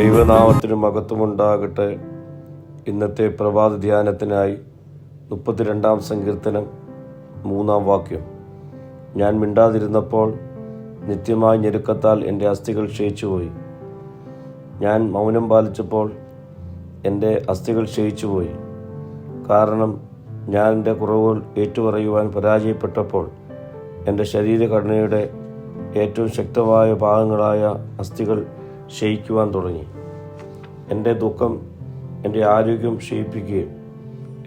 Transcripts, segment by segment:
ദൈവനാമത്തിന് മഹത്വമുണ്ടാകട്ടെ. ഇന്നത്തെ പ്രഭാത ധ്യാനത്തിനായി 32-ാം സങ്കീർത്തനം 3-ാം വാക്യം. ഞാൻ മിണ്ടാതിരുന്നപ്പോൾ നിത്യമായ ഞെരുക്കത്താൽ എൻ്റെ അസ്ഥികൾ ക്ഷയിച്ചുപോയി. ഞാൻ മൗനം പാലിച്ചപ്പോൾ എൻ്റെ അസ്ഥികൾ ക്ഷയിച്ചുപോയി. കാരണം ഞാൻ എൻ്റെ കുറവുകൾ ഏറ്റുപറയുവാൻ പരാജയപ്പെട്ടപ്പോൾ എൻ്റെ ശരീരഘടനയുടെ ഏറ്റവും ശക്തമായ ഭാഗങ്ങളായ അസ്ഥികൾ ക്ഷയിക്കുവാൻ തുടങ്ങി. എൻ്റെ ദുഃഖം എൻ്റെ ആരോഗ്യം ക്ഷയിപ്പിക്കുകയും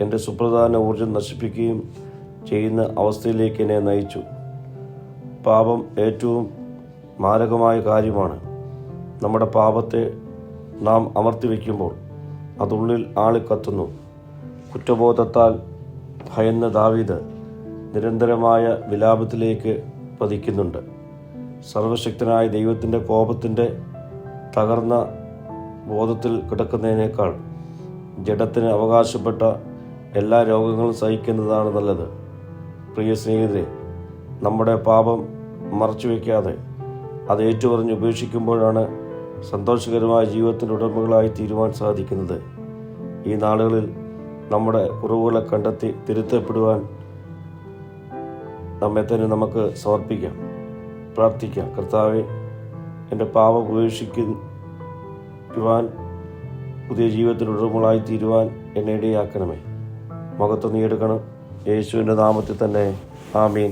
എൻ്റെ സുപ്രധാന ഊർജം നശിപ്പിക്കുകയും ചെയ്യുന്ന അവസ്ഥയിലേക്ക് എന്നെ നയിച്ചു. പാപം ഏറ്റവും മാരകമായ കാര്യമാണ്. നമ്മുടെ പാപത്തെ നാം അമർത്തി വയ്ക്കുമ്പോൾ അതുള്ളിൽ ആളിക്കത്തുന്നു. കുറ്റബോധത്താൽ ഭയന്ന ദാവീദ് നിരന്തരമായ വിലാപത്തിലേക്ക് പതിക്കുന്നുണ്ട്. സർവശക്തനായ ദൈവത്തിൻ്റെ കോപത്തിൻ്റെ തകർന്ന ബോധത്തിൽ കിടക്കുന്നതിനേക്കാൾ ജഡത്തിന് അവകാശപ്പെട്ട എല്ലാ രോഗങ്ങളും സഹിക്കുന്നതാണ് നല്ലത്. പ്രിയ സ്നേഹിതരെ, നമ്മുടെ പാപം മറച്ചു വയ്ക്കാതെ അത് ഏറ്റുപറഞ്ഞ് ഉപേക്ഷിക്കുമ്പോഴാണ് സന്തോഷകരമായ ജീവിതത്തിൻ്റെ ഉടമകളായി തീരുവാൻ സാധിക്കുന്നത്. ഈ നാളുകളിൽ നമ്മുടെ കുറവുകളെ കണ്ടെത്തി തിരുത്തപ്പെടുവാൻ നമ്മെ തന്നെ നമുക്ക് സമർപ്പിക്കാം, പ്രാർത്ഥിക്കാം. കർത്താവേ, എൻ്റെ പാപം ഉപേക്ഷിക്കുവാൻ പുതിയ ജീവിതത്തിൽ ഉടമകളായി തീരുവാൻ എന്നെ ഇടയാക്കണമേ. മഹത്വം നീ എടുക്കണം. യേശുവിൻ്റെ നാമത്തിൽ തന്നെ. ആമീൻ.